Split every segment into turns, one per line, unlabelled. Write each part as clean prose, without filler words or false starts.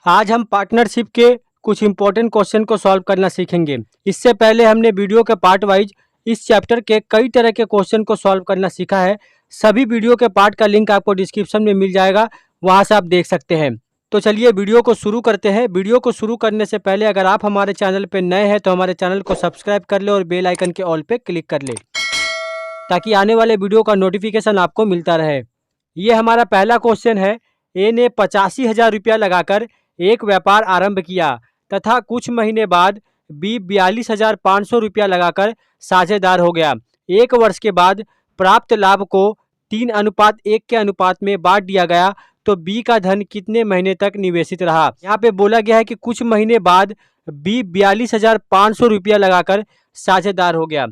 आज हम पार्टनरशिप के कुछ इंपॉर्टेंट क्वेश्चन को सॉल्व करना सीखेंगे। इससे पहले हमने वीडियो के पार्ट वाइज इस चैप्टर के कई तरह के क्वेश्चन को सॉल्व करना सीखा है। सभी वीडियो के पार्ट का लिंक आपको डिस्क्रिप्शन में मिल जाएगा, वहां से आप देख सकते हैं। तो चलिए वीडियो को शुरू करते हैं। वीडियो को शुरू करने से पहले अगर आप हमारे चैनल पर नए हैं तो हमारे चैनल को सब्सक्राइब कर ले और बेल आइकन के ऑल पे क्लिक कर ले, ताकि आने वाले वीडियो का नोटिफिकेशन आपको मिलता रहे। ये हमारा पहला क्वेश्चन है। ए ने 85,000 रुपया लगाकर एक व्यापार आरंभ किया तथा कुछ महीने बाद बी 42,500 रुपया लगाकर साझेदार हो गया। एक वर्ष के बाद प्राप्त लाभ को 3:1 के अनुपात में बांट दिया गया, तो बी का धन कितने महीने तक निवेशित रहा। यहाँ पे बोला गया है कि कुछ महीने बाद बी 42,500 रुपया लगाकर साझेदार हो गया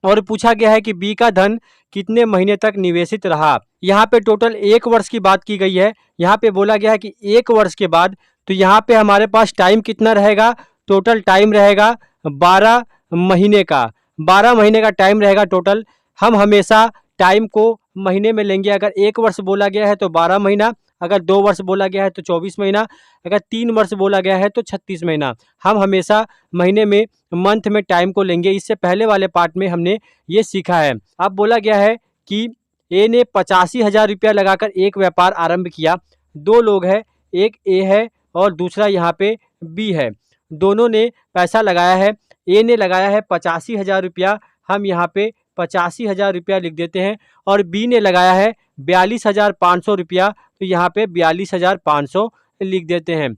और पूछा गया है कि बी का धन कितने महीने तक निवेशित रहा। यहाँ पे टोटल एक वर्ष की बात की गई है। यहाँ पे बोला गया है कि एक वर्ष के बाद, तो यहाँ पे हमारे पास टाइम कितना रहेगा, टोटल टाइम रहेगा 12 महीने का। 12 महीने का टाइम रहेगा टोटल। हम हमेशा टाइम को महीने में लेंगे। अगर एक वर्ष बोला गया है तो 12 महीना, अगर 2 वर्ष बोला गया है तो 24 महीना, अगर 3 वर्ष बोला गया है तो 36 महीना। हम हमेशा महीने में, मंथ में टाइम को लेंगे। इससे पहले वाले पार्ट में हमने ये सीखा है। अब बोला गया है कि ए ने 85,000 रुपया लगाकर एक व्यापार आरंभ किया। दो लोग हैं, एक ए है और दूसरा यहाँ पे बी है। दोनों ने पैसा लगाया है। ए ने लगाया है 85,000 रुपया, हम यहाँ पे 85,000 रुपया लिख देते हैं। और बी ने लगाया है 42,500 रुपया, तो यहाँ पे 42,500 लिख देते हैं।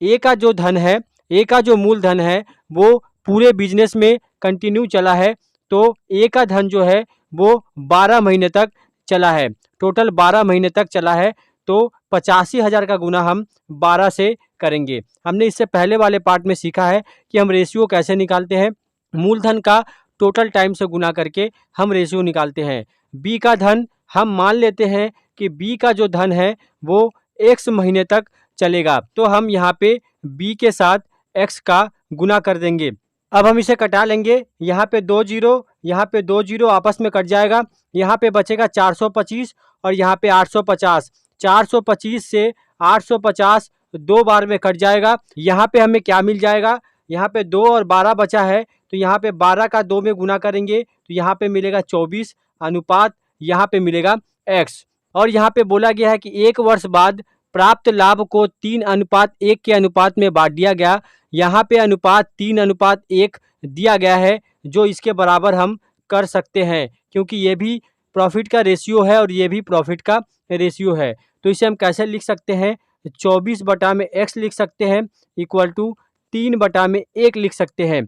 ए का जो धन है, ए का जो मूलधन है वो पूरे बिजनेस में कंटिन्यू चला है, तो ए का धन जो है वो 12 महीने तक चला है। टोटल 12 महीने तक चला है, तो 85,000 का गुना हम 12 से करेंगे। हमने इससे पहले वाले पार्ट में सीखा है कि हम रेशियो कैसे निकालते हैं। मूलधन का टोटल टाइम से गुना करके हम रेशियो निकालते हैं। बी का धन, हम मान लेते हैं कि बी का जो धन है वो x महीने तक चलेगा, तो हम यहाँ पे b के साथ x का गुना कर देंगे। अब हम इसे कटा लेंगे। यहाँ पे 2 जीरो, यहाँ पे 2 जीरो आपस में कट जाएगा। यहाँ पे बचेगा 425 और यहाँ पे 850। 425 से 850 दो बार में कट जाएगा। यहाँ पे हमें क्या मिल जाएगा, यहाँ पे 2 और 12 बचा है, तो यहाँ पे 12 का 2 में गुना करेंगे तो यहाँ पे मिलेगा 24 अनुपात यहाँ पे मिलेगा x। और यहाँ पे बोला गया है कि एक वर्ष बाद प्राप्त लाभ को 3:1 के अनुपात में बांट दिया गया। यहाँ पे अनुपात 3:1 दिया गया है, जो इसके बराबर हम कर सकते हैं, क्योंकि ये भी प्रॉफिट का रेशियो है और ये भी प्रॉफिट का रेशियो है। तो इसे हम कैसे लिख सकते हैं, 24/x लिख सकते हैं इक्वल टू 3/1 लिख सकते हैं।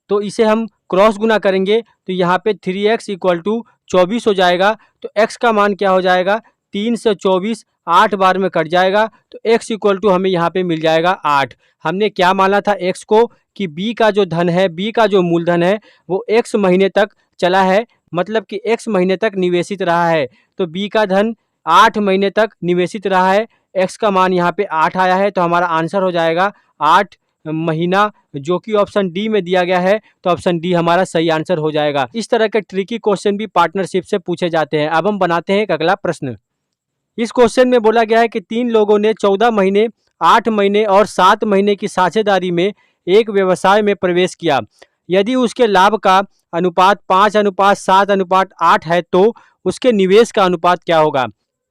तो इसे हम क्रॉस गुना करेंगे तो यहाँ पे 3x इक्वल टू 24 हो जाएगा। तो x का मान क्या हो जाएगा, 3 से 24 8 बार में कट जाएगा, तो x इक्वल टू हमें यहाँ पे मिल जाएगा 8। हमने क्या माना था x को, कि b का जो धन है, b का जो मूलधन है वो x महीने तक चला है, मतलब कि x महीने तक निवेशित रहा है। तो b का धन 8 महीने तक निवेशित रहा है। x का मान यहाँ पे 8 आया है, तो हमारा आंसर हो जाएगा 8 महीना, जो कि ऑप्शन डी में दिया गया है। तो ऑप्शन डी हमारा सही आंसर हो जाएगा। इस तरह के ट्रिकी क्वेश्चन भी पार्टनरशिप से पूछे जाते हैं। अब हम बनाते हैं एक अगला प्रश्न। इस क्वेश्चन में बोला गया है कि 3 लोगों ने 14 महीने, 8 महीने और 7 महीने की साझेदारी में एक व्यवसाय में प्रवेश किया। यदि उसके लाभ का अनुपात 5:7:8 है, तो उसके निवेश का अनुपात क्या होगा।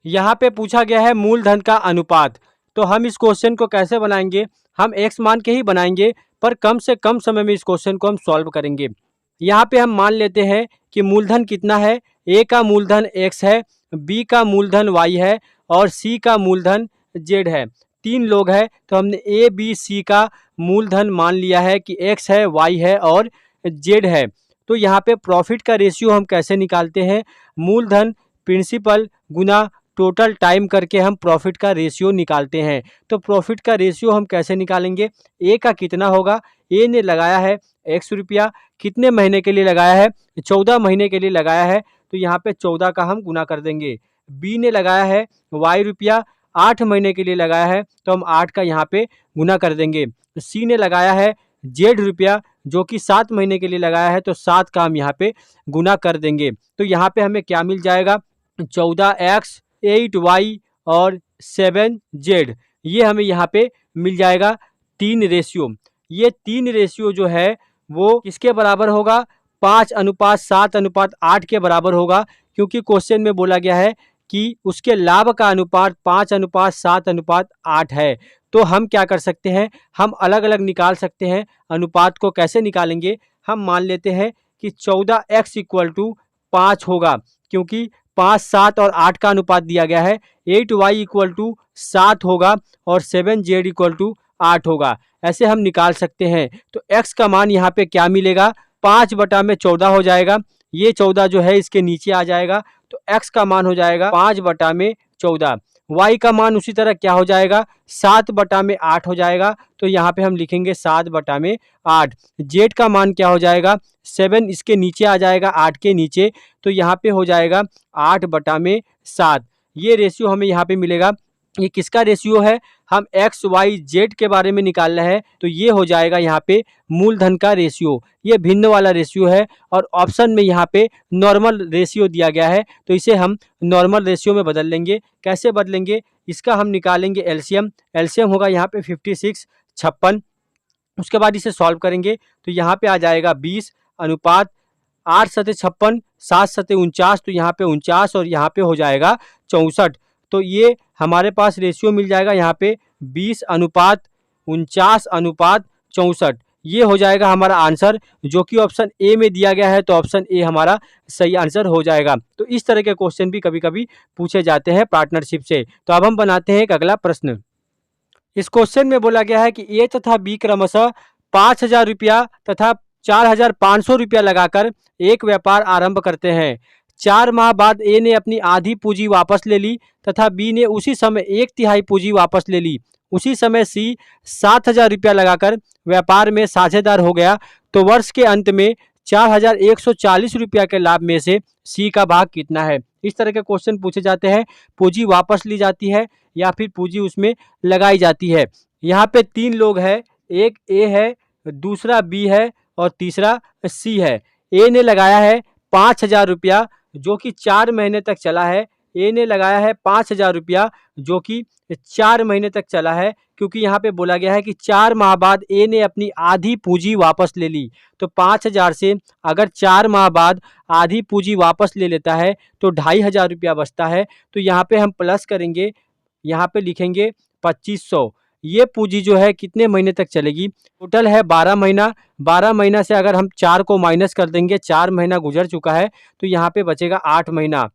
यहाँ पे पूछा गया है मूलधन का अनुपात। तो हम इस क्वेश्चन को कैसे बनाएंगे, हम x मान के ही बनाएंगे, पर कम से कम समय में इस क्वेश्चन को हम सॉल्व करेंगे। यहाँ पे हम मान लेते हैं कि मूलधन कितना है, a का मूलधन x है, b का मूलधन y है और c का मूलधन z है। 3 लोग हैं, तो हमने a b c का मूलधन मान लिया है कि x है, y है और z है। तो यहाँ पे प्रॉफिट का रेशियो हम कैसे निकालते हैं, मूलधन प्रिंसिपल गुना टोटल टाइम करके हम प्रॉफिट का रेशियो निकालते हैं। तो प्रॉफिट का रेशियो हम कैसे निकालेंगे, ए का कितना होगा, ए ने लगाया है x रुपया, कितने महीने के लिए लगाया है, 14 महीने के लिए लगाया है, तो यहाँ पे 14 का हम गुना कर देंगे। बी ने लगाया है y रुपया, 8 महीने के लिए लगाया है, तो हम 8 का यहाँ पे गुना कर देंगे। सी ने लगाया है z रुपया, जो कि 7 महीने के लिए लगाया है, तो 7 का हम यहाँ पे गुना कर देंगे। तो यहाँ पे हमें क्या मिल जाएगा, 14x 8y और 7z, ये हमें यहाँ पे मिल जाएगा 3 रेशियो। ये 3 रेशियो जो है वो किसके बराबर होगा? 5:7:8 के बराबर होगा, क्योंकि क्वेश्चन में बोला गया है कि उसके लाभ का अनुपात 5:7:8 है। तो हम क्या कर सकते हैं, हम अलग अलग निकाल सकते हैं। अनुपात को कैसे निकालेंगे? हम मान लेते हैं कि 14x = 5 होगा, क्योंकि 5, 7 और 8 का अनुपात दिया गया है। 8y = 7 होगा और 7z = 8 होगा। ऐसे हम निकाल सकते हैं। तो x का मान यहाँ पे क्या मिलेगा? 5/14 हो जाएगा। ये 14 जो है इसके नीचे आ जाएगा, तो x का मान हो जाएगा 5/14। y का मान उसी तरह क्या हो जाएगा? 7/8 हो जाएगा, तो यहाँ पे हम लिखेंगे 7/8। z का मान क्या हो जाएगा? 7 इसके नीचे आ जाएगा, 8 के नीचे, तो यहाँ पे हो जाएगा 8/7। ये रेशियो हमें यहाँ पे मिलेगा। ये किसका रेशियो है? हम एक्स वाई जेड के बारे में निकाल रहे हैं, तो ये हो जाएगा यहाँ पे मूलधन का रेशियो। ये भिन्न वाला रेशियो है और ऑप्शन में यहाँ पे नॉर्मल रेशियो दिया गया है, तो इसे हम नॉर्मल रेशियो में बदल लेंगे। कैसे बदलेंगे? इसका हम निकालेंगे एलसीएम। एलसीएम होगा यहाँ पे 56, 56। उसके बाद इसे सॉल्व करेंगे तो यहाँ पे आ जाएगा 20 अनुपात 8 सते 56, 7 सते 49, तो यहाँ पे 49 और यहाँ पे हो जाएगा 64। तो ये हमारे पास रेशियो मिल जाएगा यहाँ पे 20:49:64। ये हो जाएगा हमारा आंसर, जो कि ऑप्शन ए में दिया गया है, तो ऑप्शन ए हमारा सही आंसर हो जाएगा। तो इस तरह के क्वेश्चन भी कभी कभी पूछे जाते हैं पार्टनरशिप से। तो अब हम बनाते हैं एक अगला प्रश्न। इस क्वेश्चन में बोला गया है कि ए तथा बी क्रमशः 5,000 रुपया तथा 4,500 रुपया लगाकर एक व्यापार आरंभ करते हैं। 4 माह बाद ए ने अपनी आधी पूंजी वापस ले ली तथा बी ने उसी समय 1/3 पूंजी वापस ले ली। उसी समय सी 7,000 रुपया लगाकर व्यापार में साझेदार हो गया, तो वर्ष के अंत में 4,140 रुपया के लाभ में से सी का भाग कितना है? इस तरह के क्वेश्चन पूछे जाते हैं। पूंजी वापस ली जाती है या फिर पूंजी उसमें लगाई जाती है। यहाँ पे 3 लोग हैं, एक ए है, दूसरा बी है और तीसरा सी है। ए ने लगाया है 5,000 रुपया, जो कि 4 महीने तक चला है। ए ने लगाया है 5,000 रुपया, जो कि 4 महीने तक चला है, क्योंकि यहाँ पे बोला गया है कि 4 माह बाद ए ने अपनी आधी पूंजी वापस ले ली। तो 5,000 से अगर 4 माह बाद आधी पूंजी वापस ले लेता है तो 2,500 रुपया बचता है। तो यहाँ पे हम प्लस करेंगे, यहाँ पे लिखेंगे 2500। ये पूंजी जो है कितने महीने तक चलेगी? टोटल है 12 महीना। 12 महीना से अगर हम 4 को माइनस कर देंगे, 4 महीना गुजर चुका है, तो यहाँ पे बचेगा 8 महीना।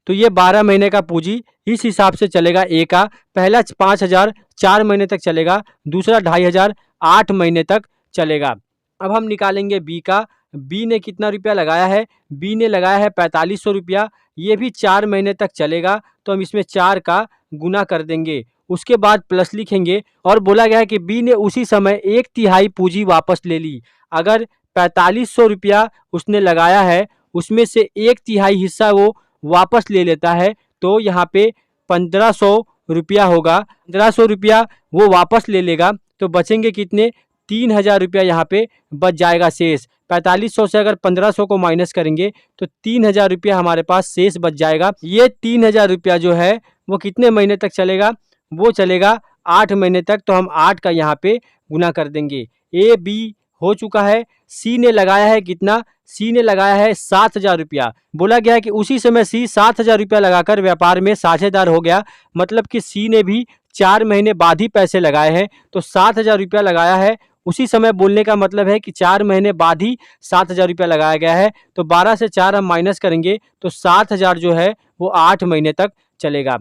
तो ये 12 महीने का पूंजी इस हिसाब से चलेगा। ए का पहला 5,000 4 महीने तक चलेगा, दूसरा 2,500 8 महीने तक चलेगा। अब हम निकालेंगे बी का। बी ने कितना रुपया लगाया है? बी ने लगाया है 4,500 रुपया। ये भी 4 महीने तक चलेगा, तो हम इसमें 4 का गुना कर देंगे, उसके बाद प्लस लिखेंगे। और बोला गया है कि बी ने उसी समय 1/3 पूंजी वापस ले ली। अगर 4,500 रुपया उसने लगाया है, उसमें से 1/3 हिस्सा वो वापस ले लेता है, तो यहाँ पे 1,500 रुपया होगा। 1,500 रुपया वो वापस ले लेगा, तो बचेंगे कितने? 3,000 रुपया यहाँ पे बच जाएगा शेष। 4,500 से अगर 1,500 को माइनस करेंगे तो 3,000 रुपया हमारे पास शेष बच जाएगा। ये 3,000 रुपया जो है वो कितने महीने तक चलेगा? वो चलेगा 8 महीने तक। तो हम 8 का यहाँ पे गुना कर देंगे। ए बी हो चुका है। सी ने लगाया है कितना? सी ने लगाया है 7,000 रुपया। बोला गया है कि उसी समय सी 7,000 रुपया लगाकर व्यापार में साझेदार हो गया, मतलब कि सी ने भी 4 महीने बाद ही पैसे लगाए हैं। तो 7,000 रुपया लगाया है उसी समय, बोलने का मतलब है कि 4 महीने बाद ही 7,000 रुपया लगाया गया है। तो 12 से 4 हम माइनस करेंगे तो 7,000 जो है वो 8 महीने तक चलेगा।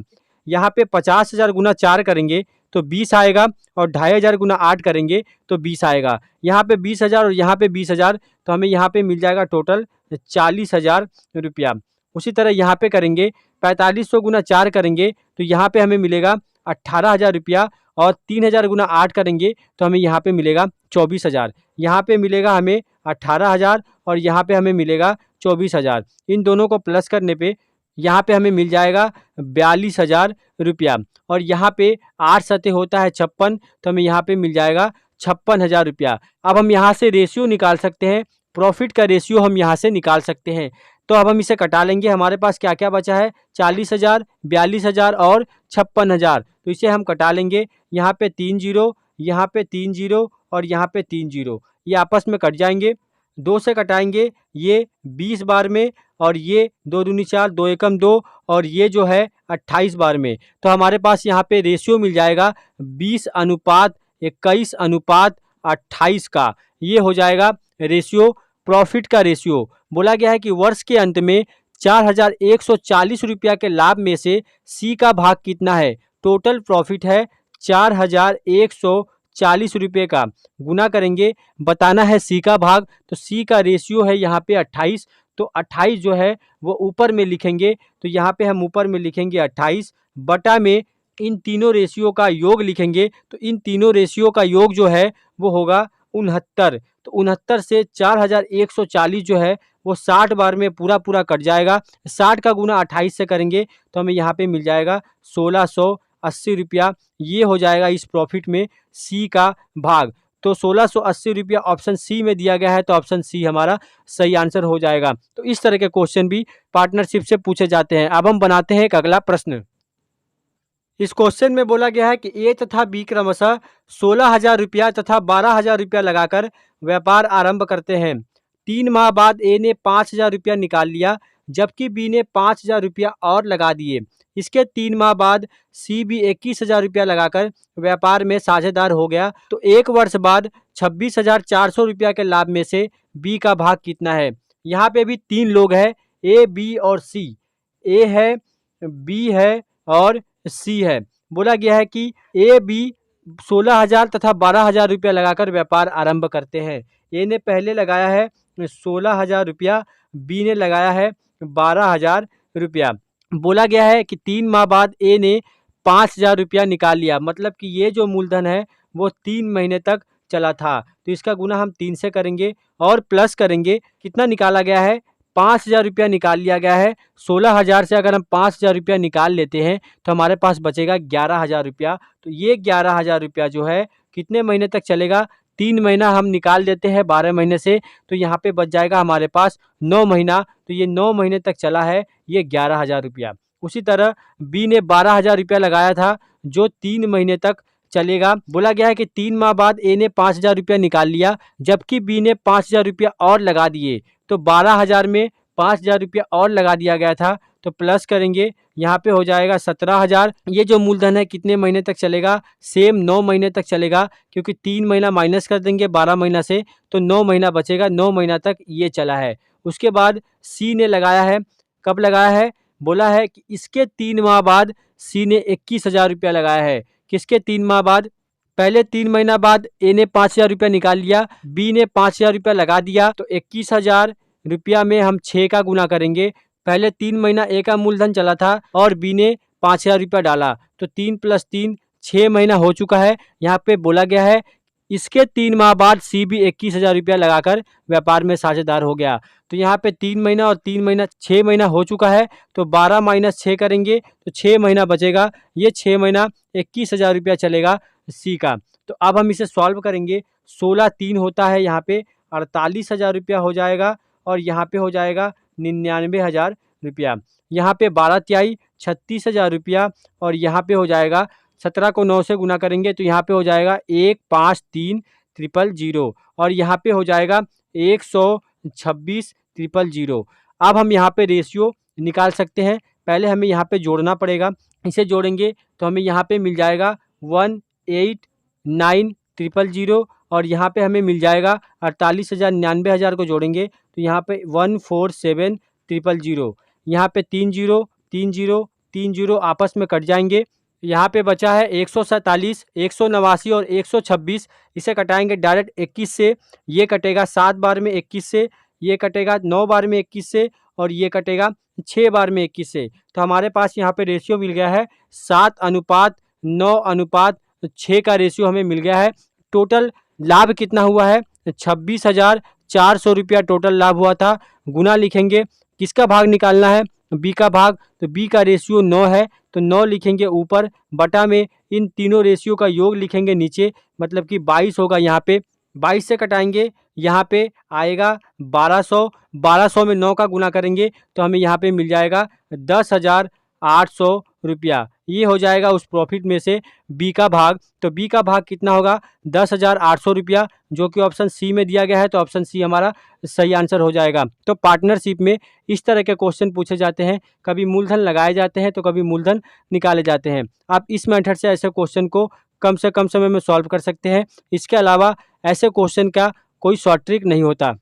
यहाँ पे 50,000 गुना 4 करेंगे तो 20 आएगा, और 2,500 गुना 8 करेंगे तो 20 आएगा। यहाँ पे 20,000 और यहाँ पे 20,000, तो हमें यहाँ पे मिल जाएगा टोटल 40,000 रुपया। उसी तरह यहाँ पे करेंगे 4,500 गुना 4 करेंगे तो यहाँ पे हमें मिलेगा 18,000 रुपया, और 3,000 गुना 8 करेंगे तो हमें यहाँ पे मिलेगा 24,000। यहाँ पे मिलेगा हमें 18,000 और यहाँ पे हमें मिलेगा 24,000। इन दोनों को प्लस करने पे यहाँ पे हमें मिल जाएगा 42,000 रुपया, और यहाँ पे 8 सते होता है 56, तो हमें यहाँ पे मिल जाएगा 56,000 रुपया। अब हम यहाँ से रेशियो निकाल सकते हैं, प्रॉफिट का रेशियो हम यहाँ से निकाल सकते हैं। तो अब हम इसे कटा लेंगे। हमारे पास क्या क्या बचा है? 40,000, 42,000 और 56,000। तो इसे हम कटा लेंगे। यहाँ पे 3 0, यहाँ पे 3 जीरो और यहाँ पे 3 जीरो, ये आपस में कट जाएंगे। 2 से कटाएंगे ये 20 बार में, और ये 2 दूनी 4, 2 एकम 2, और ये जो है 28 बार में। तो हमारे पास यहाँ पे रेशियो मिल जाएगा 20:21:28 का। ये हो जाएगा रेशियो, प्रॉफिट का रेशियो। बोला गया है कि वर्ष के अंत में 4140 रुपया के लाभ में से सी का भाग कितना है। टोटल प्रॉफिट है 4140 रुपये का, गुना करेंगे, बताना है सी का भाग। तो सी का रेशियो है यहाँ पे 28, तो 28 जो है वो ऊपर में लिखेंगे। तो यहाँ पे हम ऊपर में लिखेंगे 28 बटा में इन तीनों रेशियो का योग लिखेंगे। तो इन तीनों रेशियो का योग जो है वो होगा 69। तो 69 से 4140 जो है वो 60 बार में पूरा पूरा कट जाएगा। 60 का गुना 28 से करेंगे तो हमें यहाँ पे मिल जाएगा 1680 रुपया। ये हो जाएगा इस प्रॉफिट में सी का भाग। तो 1680 रुपया ऑप्शन सी में दिया गया है, तो ऑप्शन सी हमारा सही आंसर हो जाएगा। तो इस तरह के क्वेश्चन भी पार्टनरशिप से पूछे जाते हैं। अब हम बनाते हैं एक अगला प्रश्न। इस क्वेश्चन में बोला गया है कि ए तथा बी क्रमशः 16,000 रुपया तथा 12,000 रुपया लगाकर व्यापार आरंभ करते हैं। 3 माह बाद ए ने 5,000 रुपया निकाल लिया, जबकि बी ने 5,000 रुपया और लगा दिए। इसके 3 माह बाद सी भी 21,000 रुपया लगाकर व्यापार में साझेदार हो गया। तो 1 वर्ष बाद 26,400 रुपया के लाभ में से बी का भाग कितना है। यहाँ पे भी 3 लोग हैं, ए, बी और सी। ए है, बी है और सी है। बोला गया है कि ए, बी 16,000 तथा 12,000 रुपया लगाकर व्यापार आरंभ करते हैं। ए ने पहले लगाया है 16,000 रुपया, बी ने लगाया है 12,000 रुपया। बोला गया है कि 3 माह बाद ए ने 5,000 रुपया निकाल लिया, मतलब कि ये जो मूलधन है वो 3 महीने तक चला था। तो इसका गुना हम 3 से करेंगे और प्लस करेंगे। कितना निकाला गया है, 5,000 रुपया निकाल लिया गया है। 16,000 से अगर हम 5,000 रुपया निकाल लेते हैं तो हमारे पास बचेगा 11,000 रुपया। तो ये 11,000 रुपया जो है कितने महीने तक चलेगा, 3 महीना हम निकाल देते हैं 12 महीने से, तो यहाँ पे बच जाएगा हमारे पास 9 महीना। तो ये 9 महीने तक चला है ये 11,000 रुपया। उसी तरह बी ने 12,000 रुपया लगाया था जो 3 महीने तक चलेगा। बोला गया है कि 3 माह बाद ए ने 5,000 रुपया निकाल लिया, जबकि बी ने 5,000 रुपया और लगा दिए। तो 12,000 में 5,000 रुपया और लगा दिया गया था, तो प्लस करेंगे, यहाँ पे हो जाएगा 17,000। ये जो मूलधन है कितने महीने तक चलेगा, सेम 9 महीने तक चलेगा, क्योंकि 3 महीना माइनस कर देंगे 12 महीना से तो 9 महीना बचेगा। 9 महीना तक ये चला है। उसके बाद सी ने लगाया है, कब लगाया है, बोला है कि इसके 3 माह बाद सी ने 21,000 रुपया लगाया है। किसके 3 माह बाद, पहले 3 महीना बाद ए ने 5,000 रुपया निकाल लिया, बी ने 5,000 रुपया लगा दिया। तो 21,000 रुपया में हम 6 का गुना करेंगे। पहले 3 महीना ए का मूलधन चला था और बी ने 5,000 रुपया डाला, तो 3 + 3 6 महीना हो चुका है। यहाँ पे बोला गया है इसके 3 माह बाद सी भी 21,000 रुपया लगाकर व्यापार में साझेदार हो गया। तो यहाँ पे 3 महीना और 3 महीना 6 महीना हो चुका है। तो 12 - 6 करेंगे तो 6 महीना बचेगा। ये 6 महीना 21,000 रुपया चलेगा सी का। तो अब हम इसे सॉल्व करेंगे। 16 3 होता है, यहाँ पे 48,000 रुपया हो जाएगा और यहाँ पे हो जाएगा 99,000 रुपया। यहाँ पे 12 तिहाई 36,000 रुपया और यहाँ पे हो जाएगा 17 को 9 से गुना करेंगे तो यहाँ पे हो जाएगा 153,000 और यहाँ पे हो जाएगा 126,000। अब हम यहाँ पे रेशियो निकाल सकते हैं। पहले हमें यहाँ पे जोड़ना पड़ेगा। इसे जोड़ेंगे तो हमें यहाँ पे मिल जाएगा 189,000 और यहाँ पे हमें मिल जाएगा 48,000। 99,000 को जोड़ेंगे तो यहाँ पे 147,000। यहाँ पे 3 0 3 0 3 0 आपस में कट जाएंगे। यहाँ पे बचा है 147, 189 और 126। इसे कटाएंगे डायरेक्ट 21 से। ये कटेगा 7 बार में 21 से, ये कटेगा 9 बार में 21 से और ये कटेगा 6 बार में 21 से। तो हमारे पास यहाँ पे रेशियो मिल गया है 7:9:6 का रेशियो हमें मिल गया है। टोटल लाभ कितना हुआ है, 26,400 रुपया टोटल लाभ हुआ था। गुना लिखेंगे, किसका भाग निकालना है, बी का भाग। तो बी का रेशियो 9 है तो 9 लिखेंगे ऊपर, बटा में इन तीनों रेशियो का योग लिखेंगे नीचे, मतलब कि 22 होगा। यहाँ पे 22 से कटाएंगे, यहाँ पे आएगा 1200। 1200 में 9 का गुना करेंगे तो हमें यहाँ पे मिल जाएगा 10,800 रुपया। ये हो जाएगा उस प्रॉफिट में से बी का भाग। तो बी का भाग कितना होगा 10,800 रुपया, जो कि ऑप्शन सी में दिया गया है। तो ऑप्शन सी हमारा सही आंसर हो जाएगा। तो पार्टनरशिप में इस तरह के क्वेश्चन पूछे जाते हैं, कभी मूलधन लगाए जाते हैं तो कभी मूलधन निकाले जाते हैं। आप इस मेथड से ऐसे क्वेश्चन को कम से कम समय में सॉल्व कर सकते हैं। इसके अलावा ऐसे क्वेश्चन का कोई शॉर्ट ट्रिक नहीं होता।